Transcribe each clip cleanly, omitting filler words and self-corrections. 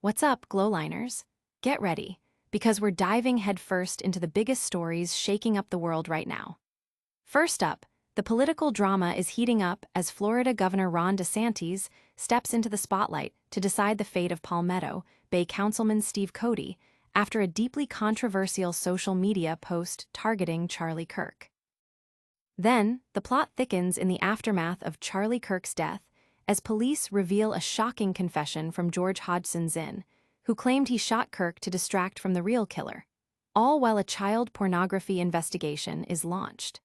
What's up, GlowLiners? Get ready, because we're diving headfirst into the biggest stories shaking up the world right now. First up, the political drama is heating up as Florida Governor Ron DeSantis steps into the spotlight to decide the fate of Palmetto Bay Councilman Steve Cody after a deeply controversial social media post targeting Charlie Kirk. Then, the plot thickens in the aftermath of Charlie Kirk's death as police reveal a shocking confession from George Hodgson Zinn, who claimed he shot Kirk to distract from the real killer, all while a child pornography investigation is launched.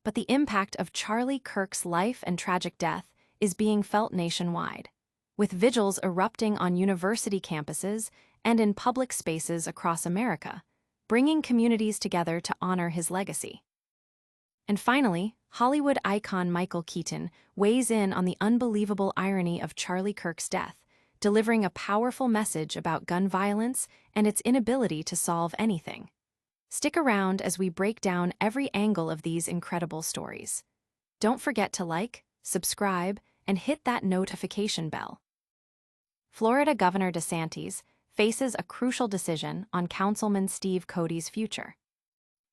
But the impact of Charlie Kirk's life and tragic death is being felt nationwide, with vigils erupting on university campuses and in public spaces across America, bringing communities together to honor his legacy. And finally, Hollywood icon Michael Keaton weighs in on the unbelievable irony of Charlie Kirk's death, delivering a powerful message about gun violence and its inability to solve anything. Stick around as we break down every angle of these incredible stories. Don't forget to like, subscribe, and hit that notification bell. Florida Governor DeSantis faces a crucial decision on Councilman Steve Cody's future.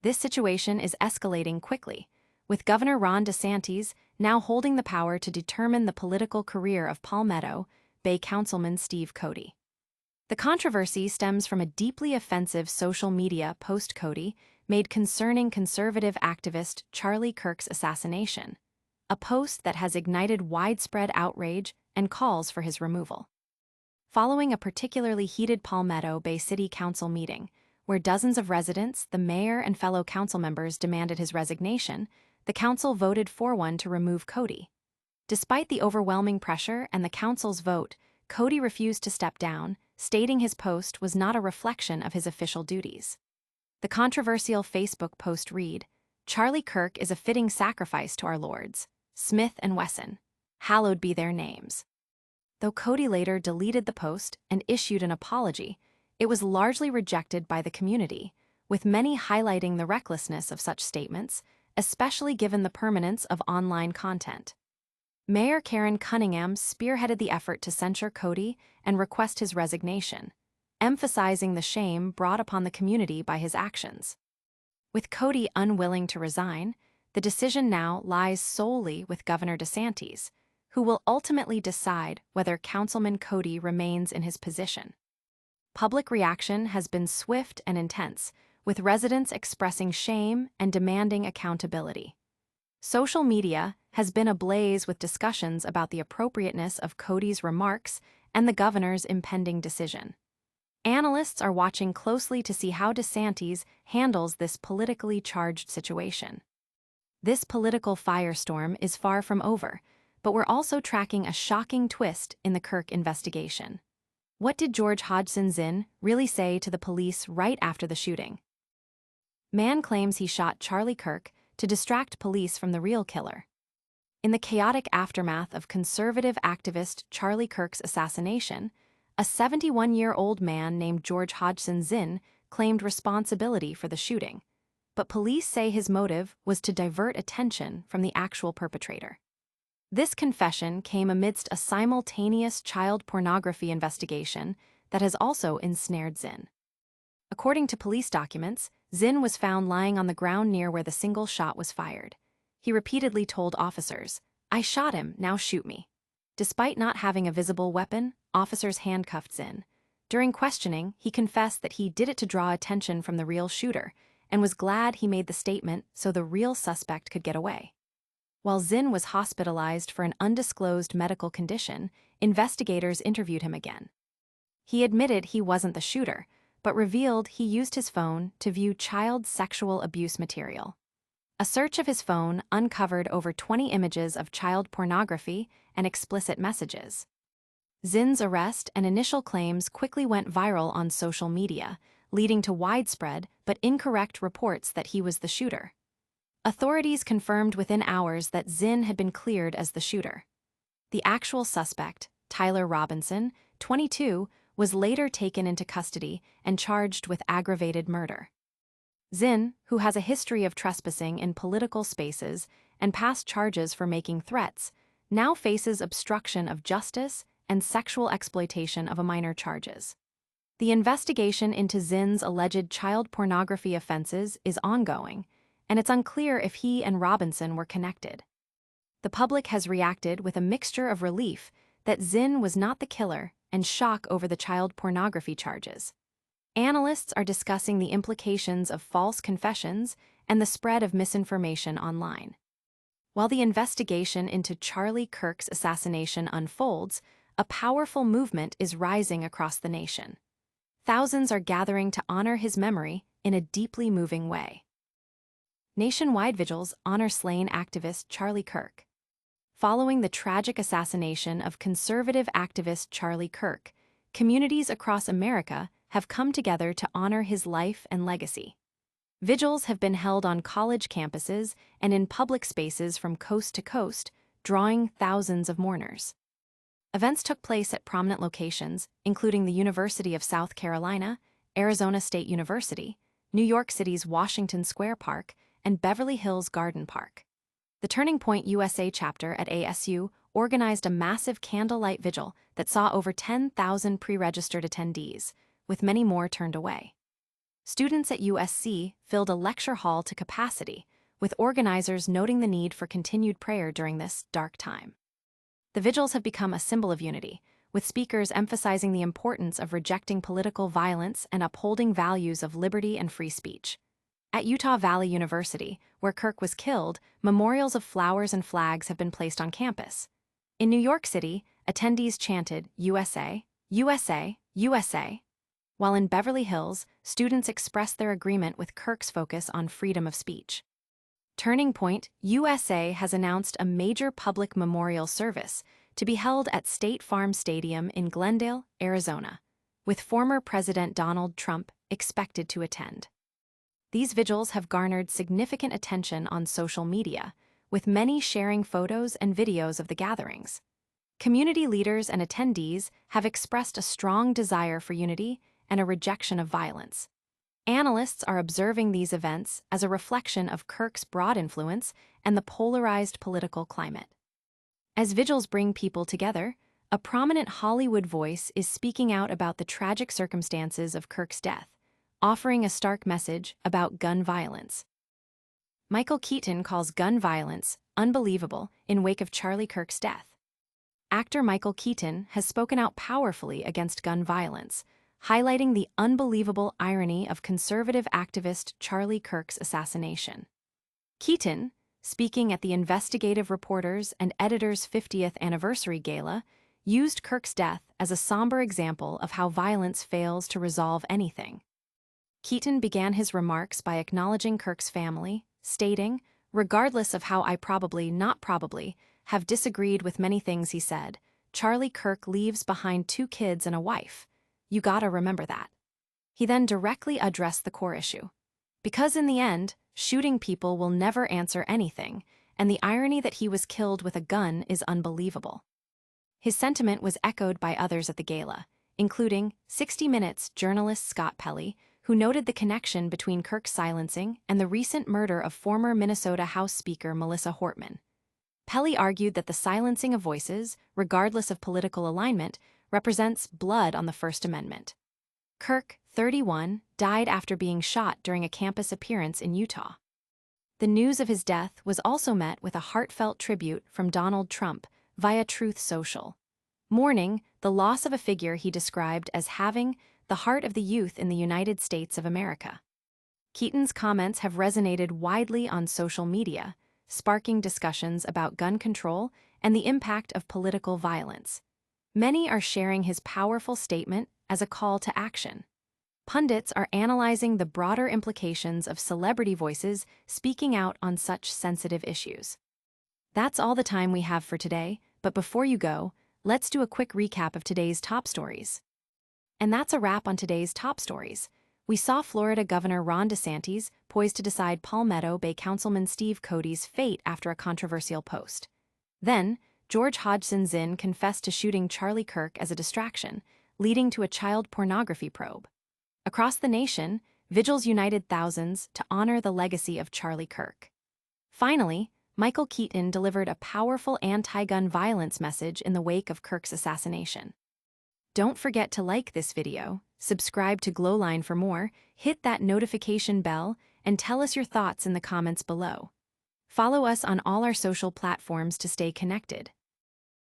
This situation is escalating quickly, with Governor Ron DeSantis now holding the power to determine the political career of Palmetto Bay Councilman Steve Cody. The controversy stems from a deeply offensive social media post Cody made concerning conservative activist Charlie Kirk's assassination, a post that has ignited widespread outrage and calls for his removal. Following a particularly heated Palmetto Bay City Council meeting, where dozens of residents, the mayor, and fellow council members demanded his resignation, the council voted 4-1 to remove Cody. Despite the overwhelming pressure and the council's vote, Cody refused to step down, stating his post was not a reflection of his official duties. The controversial Facebook post read, "Charlie Kirk is a fitting sacrifice to our lords, Smith and Wesson. Hallowed be their names." Though Cody later deleted the post and issued an apology, it was largely rejected by the community, with many highlighting the recklessness of such statements, especially given the permanence of online content. Mayor Karen Cunningham spearheaded the effort to censure Cody and request his resignation, emphasizing the shame brought upon the community by his actions. With Cody unwilling to resign, the decision now lies solely with Governor DeSantis, who will ultimately decide whether Councilman Cody remains in his position. Public reaction has been swift and intense, with residents expressing shame and demanding accountability. Social media has been ablaze with discussions about the appropriateness of Cody's remarks and the governor's impending decision. Analysts are watching closely to see how DeSantis handles this politically charged situation. This political firestorm is far from over, but we're also tracking a shocking twist in the Kirk investigation. What did George Hodgson Zinn really say to the police right after the shooting? Man claims he shot Charlie Kirk to distract police from the real killer. In the chaotic aftermath of conservative activist Charlie Kirk's assassination, a 71-year-old man named George Hodgson Zinn claimed responsibility for the shooting, but police say his motive was to divert attention from the actual perpetrator. This confession came amidst a simultaneous child pornography investigation that has also ensnared Zinn. According to police documents, Zinn was found lying on the ground near where the single shot was fired. He repeatedly told officers, "I shot him, now shoot me." Despite not having a visible weapon, officers handcuffed Zinn. During questioning, he confessed that he did it to draw attention from the real shooter and was glad he made the statement so the real suspect could get away. While Zinn was hospitalized for an undisclosed medical condition, investigators interviewed him again. He admitted he wasn't the shooter, but revealed he used his phone to view child sexual abuse material. A search of his phone uncovered over 20 images of child pornography and explicit messages. Zinn's arrest and initial claims quickly went viral on social media, leading to widespread but incorrect reports that he was the shooter. Authorities confirmed within hours that Zinn had been cleared as the shooter. The actual suspect, Tyler Robinson, 22, was later taken into custody and charged with aggravated murder. Zinn, who has a history of trespassing in political spaces and past charges for making threats, now faces obstruction of justice and sexual exploitation of a minor charges. The investigation into Zinn's alleged child pornography offenses is ongoing, and it's unclear if he and Robinson were connected. The public has reacted with a mixture of relief that Zinn was not the killer and shock over the child pornography charges. Analysts are discussing the implications of false confessions and the spread of misinformation online. While the investigation into Charlie Kirk's assassination unfolds, a powerful movement is rising across the nation. Thousands are gathering to honor his memory in a deeply moving way. Nationwide vigils honor slain activist Charlie Kirk. Following the tragic assassination of conservative activist Charlie Kirk, communities across America have come together to honor his life and legacy. Vigils have been held on college campuses and in public spaces from coast to coast, drawing thousands of mourners. Events took place at prominent locations, including the University of South Carolina, Arizona State University, New York City's Washington Square Park, and Beverly Hills Garden Park. The Turning Point USA chapter at ASU organized a massive candlelight vigil that saw over 10,000 pre-registered attendees, with many more turned away. Students at USC filled a lecture hall to capacity, with organizers noting the need for continued prayer during this dark time. The vigils have become a symbol of unity, with speakers emphasizing the importance of rejecting political violence and upholding values of liberty and free speech. At Utah Valley University, where Kirk was killed, memorials of flowers and flags have been placed on campus. In New York City, attendees chanted USA, USA, USA, while in Beverly Hills, students expressed their agreement with Kirk's focus on freedom of speech. Turning Point USA has announced a major public memorial service to be held at State Farm Stadium in Glendale, Arizona, with former President Donald Trump expected to attend. These vigils have garnered significant attention on social media, with many sharing photos and videos of the gatherings. Community leaders and attendees have expressed a strong desire for unity and a rejection of violence. Analysts are observing these events as a reflection of Kirk's broad influence and the polarized political climate. As vigils bring people together, a prominent Hollywood voice is speaking out about the tragic circumstances of Kirk's death, offering a stark message about gun violence. Michael Keaton calls gun violence unbelievable in wake of Charlie Kirk's death. Actor Michael Keaton has spoken out powerfully against gun violence, highlighting the unbelievable irony of conservative activist Charlie Kirk's assassination. Keaton, speaking at the Investigative Reporters and Editors' 50th Anniversary Gala, used Kirk's death as a somber example of how violence fails to resolve anything. Keaton began his remarks by acknowledging Kirk's family, stating, "Regardless of how I not probably, have disagreed with many things he said, Charlie Kirk leaves behind 2 kids and a wife. You gotta remember that." He then directly addressed the core issue. Because in the end, shooting people will never answer anything, and the irony that he was killed with a gun is unbelievable. His sentiment was echoed by others at the gala, including 60 Minutes journalist Scott Pelley, who noted the connection between Kirk's silencing and the recent murder of former Minnesota House Speaker Melissa Hortman. Pelley argued that the silencing of voices, regardless of political alignment, represents blood on the First Amendment. Kirk, 31, died after being shot during a campus appearance in Utah. The news of his death was also met with a heartfelt tribute from Donald Trump via Truth Social. Mourning, the loss of a figure he described as having the heart of the youth in the United States of America. Keaton's comments have resonated widely on social media, sparking discussions about gun control and the impact of political violence. Many are sharing his powerful statement as a call to action. Pundits are analyzing the broader implications of celebrity voices speaking out on such sensitive issues. That's all the time we have for today, but before you go, let's do a quick recap of today's top stories. And that's a wrap on today's top stories. We saw Florida Governor Ron DeSantis poised to decide Palmetto Bay Councilman Steve Cody's fate after a controversial post. Then, George Hodgson Zinn confessed to shooting Charlie Kirk as a distraction, leading to a child pornography probe. Across the nation, vigils united thousands to honor the legacy of Charlie Kirk. Finally, Michael Keaton delivered a powerful anti-gun violence message in the wake of Kirk's assassination. Don't forget to like this video, subscribe to GlowLine for more, hit that notification bell, and tell us your thoughts in the comments below. Follow us on all our social platforms to stay connected.